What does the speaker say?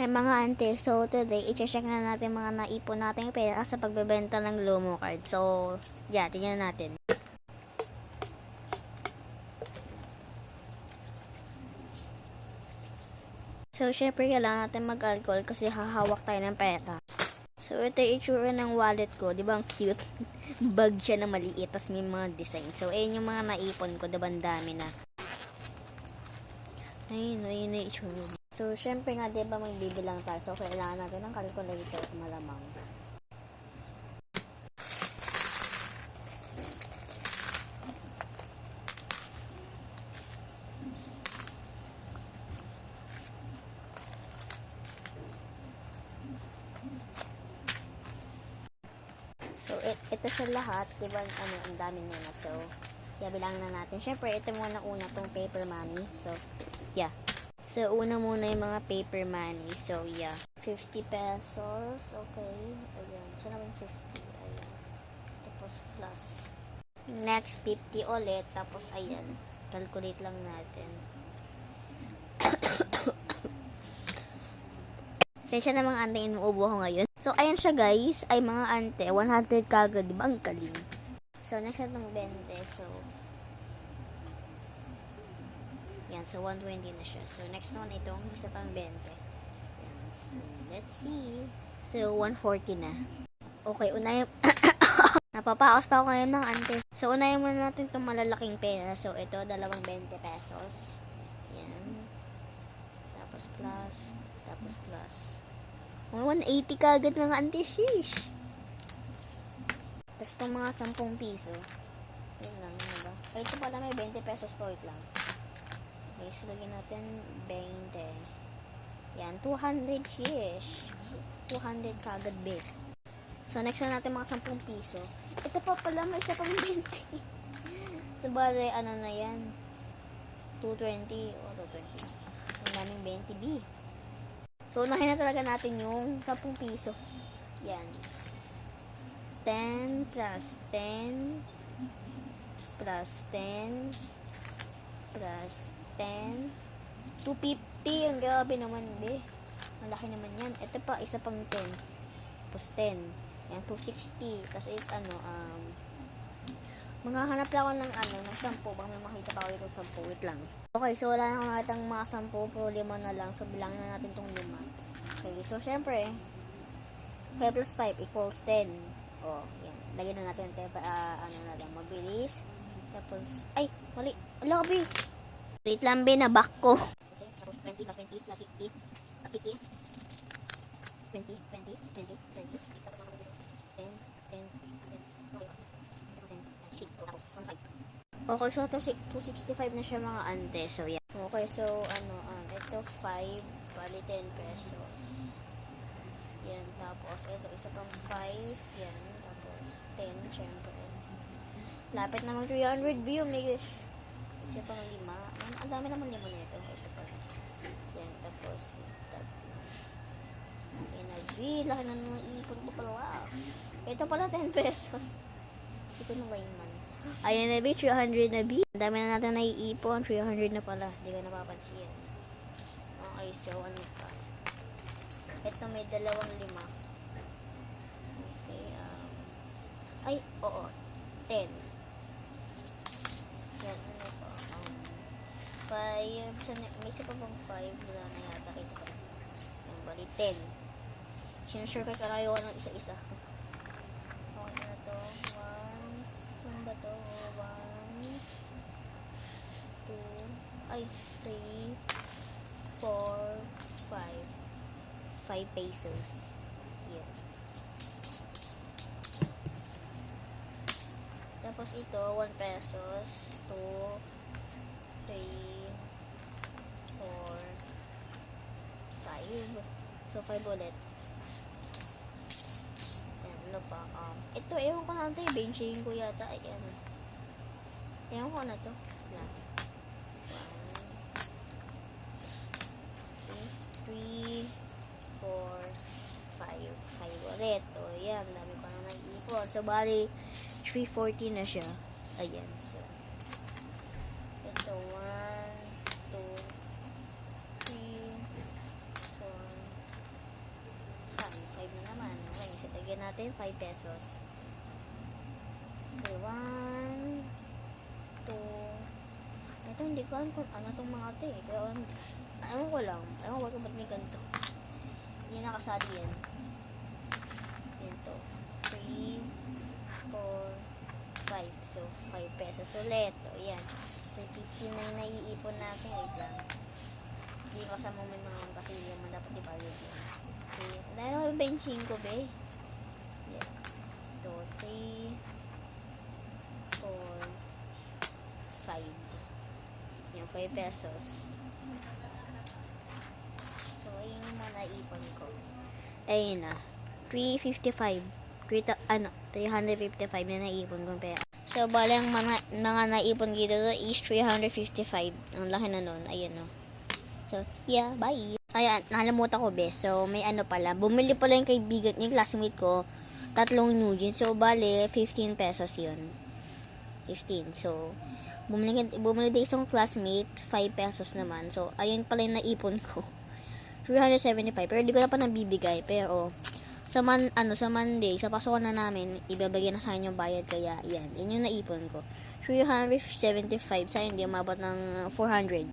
Hi mga ante, so today, i-check na natin mga naipon natin pera sa pagbebenta ng Lumo card. So, yeah, tingnan natin. So, syempre, kailangan natin mag-alcohol kasi hahawak tayo ng pera. So, ito yung itsura ng wallet ko. Di ba ang cute? Bag siya na maliit, tas may mga design. So, ayun yung mga naipon ko. Diba ang dami na. Ayun na itsura. So, syempre nga, diba magbibilang tayo. So, kailangan natin ng calculator malamang. So, ito siya lahat. Diba, ang dami niya na. So, yeah, bilangin na natin. Syempre, ito muna tong paper money. So, yeah. So, una muna yung mga paper money. So, yeah. 50 pesos. Okay. Ayan. So, naman 50. Ayan. Tapos, plus. Next, 50 ulit. Tapos, ayan. Calculate lang natin. Sensya na mga ante, inuubo ko ngayon. So, ayan siya guys. Ay, mga ante. 100 kagad. Diba? Ang galing. So, next natin 20. So, yan. So, 120 na siya. So, next naman itong isa pang 20. Yan. So, let's see. So, 140 na. Okay, unahin. Napapaos pa ako ngayon mga ante. So, unahin muna natin itong malalaking pera. So, ito, dalawang 20 pesos. Yan. Tapos, plus. Tapos, plus. 180 kagad mga ante. Sheesh. Tapos, itong mga 10 piso. Yun lang, diba? Ay, ito pala may 20 pesos po. Wait lang. Okay, so lagyan natin 20. Yan, 200 sheesh. 200 kagad bit. So, next na natin mga 10 piso. Ito pa pala, may isa pang 20. So, bale, ano na yan? 220 o 220. Ang daming 20 B. So, unahin na talaga natin yung 10 piso. Yan. 10 plus 10 plus 10 plus 10 250. Ang grabe naman, be. Malaki naman yan. Ito pa, isa pang 10. Tapos 10. Yan, 260. Tapos, maghahanap lang ako ng, ng 10. Baka may makita pa ako dito 10. Wait lang. Okay, so wala na akong nakitang mga 10. Pero 5 na lang. So, bilangin na natin tong 5. Okay, so, syempre, 5 plus 5 equals 10. O, yan. Lagyan na natin 10. Na lang, mabilis. Tapos, ay, mali. Ala, be. Wait lang, be, na back ko. Okay, tapos 20 plus 20 plus 50. 50. 20, 20, 20, 20. Tapos mga 10, 10, 10. Okay, so 265 na siya mga ante. So, yan. Okay, so, ito 5, bali 10 pesos. Yan, tapos, ito, isa pang 5. Yan, tapos 10, syempre. Lapit naman 300 view, guys. Isa pang 5. Ang dami naman 5 na ito. Ito pa. Yan, tapos, yan na, laki na nang ipon ko pala. Ito pala 10 pesos. Ito na man. Ayan na, B, 300 na, B. Ang dami na natin naiipon. 300 na pala. Hindi ka napapansin. Okay, so, ano pa? Ito may 2 5. Okay, ay, oo. 10. Yan, ano pa? 5. May isa pa bang 5? Wala na yata. Ito pa. Yan, bali 10. Sinusure kay karayo ko ng isa-isa. Okay na to. 1 ba to? 1 2 ay 3 4 5 pesos. Yeah. Tapos ito 1 pesos. 2 3 4 5. So 5 ulit. Ano pa? Ito, ewan ko na ito. Benching ko yata. Ayan. Ewan ko na to. Yan. 1, 2, 3, 4, 5. 5 ulit. O, yan. Dami ko na nag-ipon. So, bali, 340 na siya. Ayan. So, ito, 1, 2, 3, 4, 5, naman. Okay, so lagyan natin 5 pesos. Okay, 1, 2. Ito, hindi ko alam kung ano itong mga ito eh. Pero, ewan ko lang. Ewan ko kung ba't may ganito. Hindi nakasali yan. Yan to. 3, 4, 5. So, 5 pesos ulit. O, yan. So, 15 na yung naiipon natin. Wait lang. Hindi kasama may mga yan kasi yung mga dapat ibayad yun. Okay. Dahil ako ba yung 5, be? Yeah. 2, 3, 4, 5. Yung 5 pesos. So, yun yung mga naipon ko. Ayun na. 355. 355 na naipon kong pera. So, bali ang mga naipon dito is 355. Ang laki na nun. Ayun o. So, yeah, bye. Ayan, nakalimutan ko, bes. So, may ano pala. Bumili pala yung kaibigan, yung classmate ko, 3 new jeans. So, bali, 15 pesos yun. 15. So, bumili din isang classmate, 5 pesos naman. So, ayun pala yung naipon ko. 375. Pero di ko na pa nabibigay. Pero, sa Monday, sa pasokan na namin, ibabagay na sa akin yung bayad. Kaya, yan. Yun yung naipon ko. 375. Sayang, hindi umabot ng 400.